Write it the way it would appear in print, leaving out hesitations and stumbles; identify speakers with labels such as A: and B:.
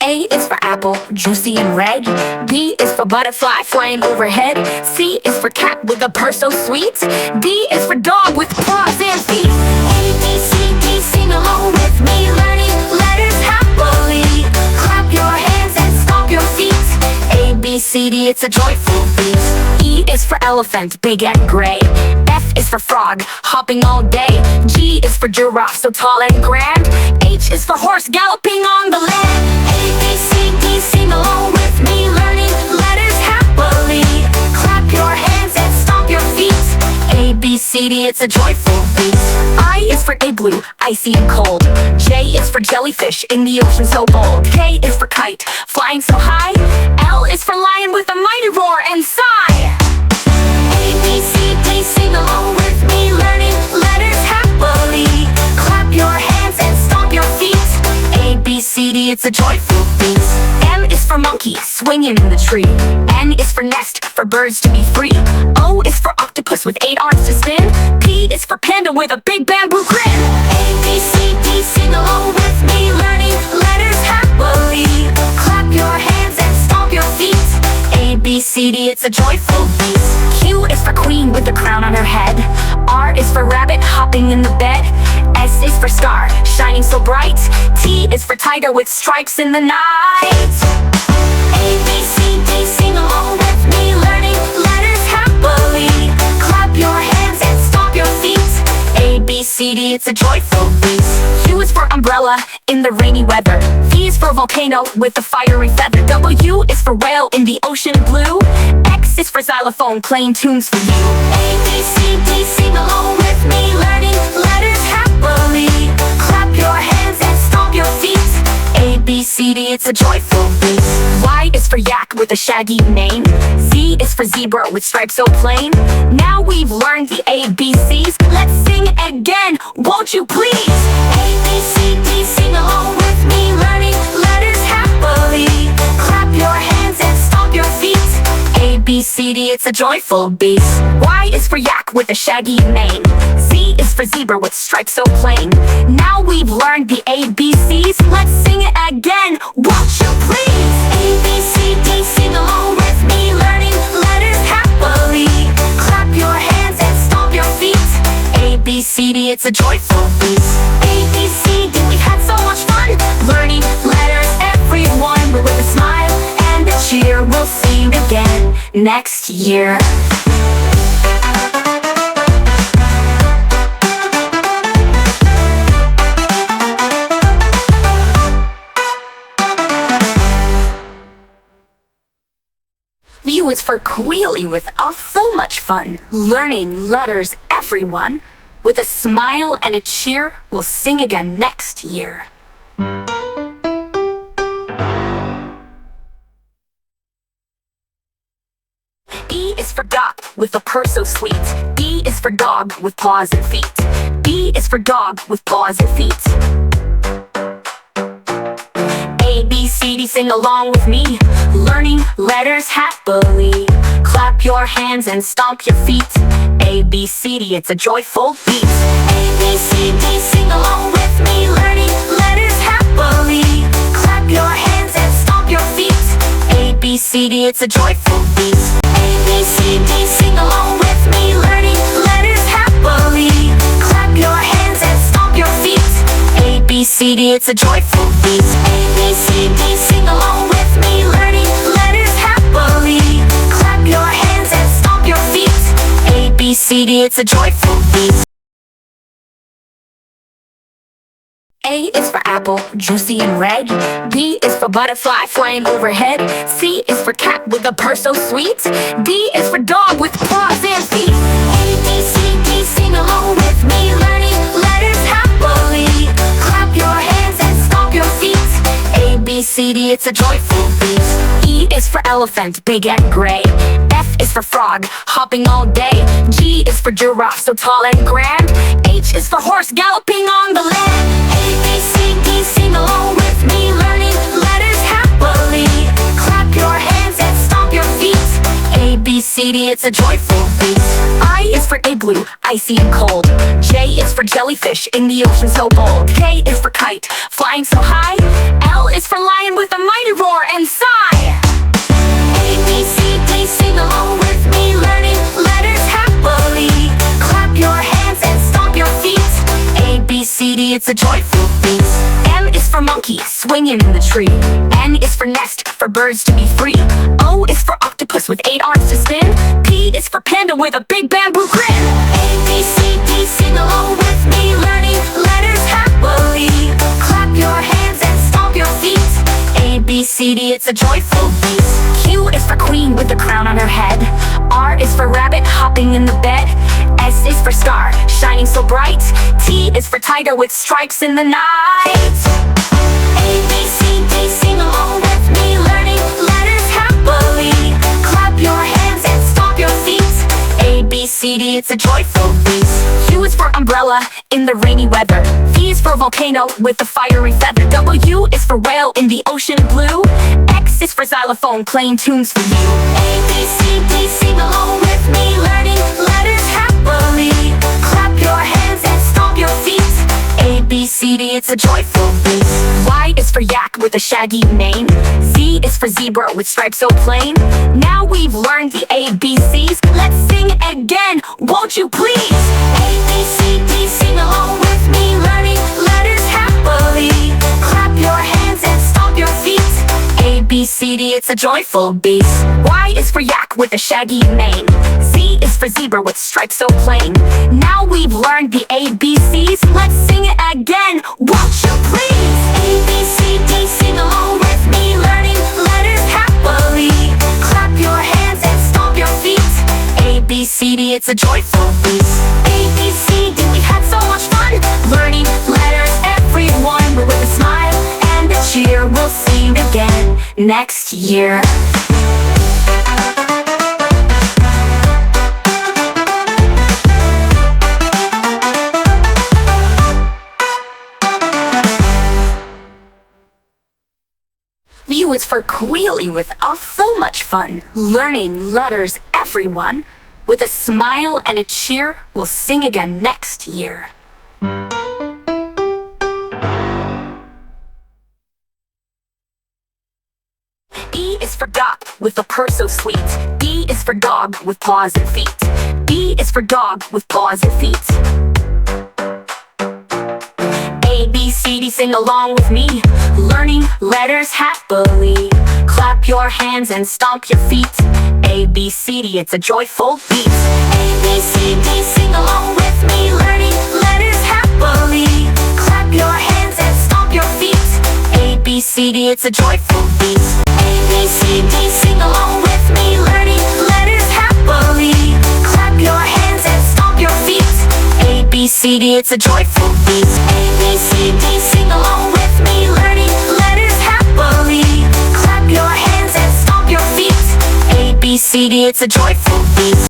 A: A is for apple, juicy and red. B is for butterfly, flying overhead. C is for cat with a purr so sweet. D is for dog with paws and feet. A, B, C, D, sing along with me, learning letters happily. Clap your hands and stomp your feet. A, B, C, D, it's a joyful beat. E is for elephant, big and gray. F is for frog, hopping all day. G is for giraffe, so tall and grand. H is for horse, galloping on the land. A, B, C, D, sing along with me, learning letters happily. Clap your hands and stomp your feet. A, B, C, D, it's a joyful beat. I is for igloo, icy and cold. J is for jellyfish, in the ocean so bold. K is for kite, flying so high. L is for lion with a mighty roar and sigh. A, B, C, D, sing along with me, learning letters happily. Clap your hands and stomp your feet. A, B, C, D, it's a joyful beat. M is for monkey, swinging in the tree. N is for nest, for birds to be free. O is for octopus with 8 arms to spin. P is for panda with a big bamboo grin. A, B, C, D, sing along with me, learning letters happily. Clap your hands and stomp your feet. A, B, C, D, it's a joyful beat. Q is for queen with the crown on her head. R is for rabbit, hopping in the bed. S is for star, shining so bright. T is for tiger with stripes in the night. A, B, C, D, sing along with me, learning letters happily. Clap your hands and stomp your feet. A, B, C, D, it's a joyful beat. U is for umbrella, in the rainy weather. V is for volcano, with a fiery feather. W is for whale, in the ocean blue. X is for xylophone, playing tunes for you. A, B, C, D, sing along with me, learning letters happily. Clap your hands and stomp your feet. A, B, C, D, it's a joyful beat. Y is for yak with a shaggy mane. Z is for zebra with stripes so plain. Now we've learned the ABCs, let's sing again, won't you please? A, B, C, D, sing along with me, learning letters happily. Clap your hands and stomp your feet. A, B, C, D, it's a joyful beat. Y is for yak with a shaggy mane. Z is for zebra with stripes so plain. Now we've learned the ABCs, let's sing it again, won't you please? A, B, C, D, sing along with me, learning letters happily. Clap your hands and stomp your feet. A, B, C, D, it's a joyful beat. A, B, C, D, we've had so much fun learning letters, everyone, but with a smile and a cheer, we'll see you again next year. U is for Queely with so much fun learning letters, everyone. With a smile and a cheer, we'll sing again next year. E is for duck with a purr so sweet. D is for dog with paws and feet. B is for dog with paws and feet. A, B, C, D, sing along with me, learning letters happily. Clap your hands and stomp your feet. A, B, C, D, it's a joyful beat. A, B, C, D, sing along with me, learning letters happily. Clap your hands and stomp your feet. A, B, C, D, it's a joyful beat. A, B, C, D, sing along with me, learning letters happily. Clap your hands and stomp your feet. A, B, C, D, it's a joyful beat. A, B, C, D, sing along with me, learning letters happily. Clap your hands and stomp your feet. A, B, C, D, it's a joyful beat. A is for apple, juicy and red. B is for butterfly, flying overhead. C is for cat with a purr so sweet. D is for dog with paws and feet. A, B, C, D, sing along with me, learning letters happily. Clap your hands and stomp your feet. A, B, C, D, it's a joyful beat. E is for elephant, big and gray. F is for frog, hopping all day. G is for giraffe, so tall and grand. H is for horse, galloping on the land. A, B, C, D, sing along with me, learning letters happily. Clap your hands and stomp your feet. A, B, C, D, it's a joyful beat. I is for igloo, icy and cold. J is for jellyfish, in the ocean so bold. K is for kite, flying so high. L is for lion with a mighty it's a joyful beat. M is for monkey, swinging in the tree. N is for nest, for birds to be free. O is for octopus with 8 arms to spin. P is for panda with a big bamboo grin. A, B, C, D, sing along with me, learning letters happily. Clap your hands and stomp your feet. A, B, C, D, it's a joyful beat. Q is for queen with the crown on her head. R is for rabbit, hopping in the bed. S is for star, shining so bright. T is for tiger with stripes in the night. A, B, C, D, sing along with me, learning letters happily. Clap your hands and stomp your feet. A, B, C, D, it's a joyful beat. U is for umbrella in the rainy weather. V is for volcano with a fiery feather. W is for whale in the ocean blue. X is for xylophone playing tunes for you. A, B, C, D, sing along with me, learning letters happily. Clap your hands and stomp your feet. A, B, C, D, it's a joyful beat. Y is for yak with a shaggy mane. Z is for zebra with stripes so plain. Now we've learned the ABCs. Let's sing again, won't you please? A, B, C, D, sing along with me, learning letters happily. Clap your hands and stomp your feet. A, B, C, D, it's a joyful beat. Y is for yak with a shaggy mane. Z is for zebra with stripes so plain. Now we've learned the ABCs. Let's sing it again, won't you please? A, B, C, D, sing along with me, learning letters happily. Clap your hands and stomp your feet. A, B, C, D, it's a joyful beat. A, B, C, D, we've had so much fun learning letters, everyone, with a smile and a cheer. We'll see you again next year. U is for Queely with so much fun learning letters, everyone. With a smile and a cheer, we'll sing again next year. E is for duck with a purr so sweet. D is for dog with paws and feet. B is for dog with paws and feet. A, B, C, D, sing along with me, learning letters happily. Clap your hands and stomp your feet. A, B, C, D, it's a joyful beat. A, B, C, D, sing along with me, learning letters happily. Clap your hands and stomp your feet. A, B, C, D, it's a joyful beat. A, B, C, D, sing along with me, learning letters happily. Clap your hands and stomp your feet. A, B, C, D, it's a joyful beat. A, B, C, D, sing along with me, learning letters happily. Clap your hands and stomp your feet. A, B, C, D, it's a joyful beat.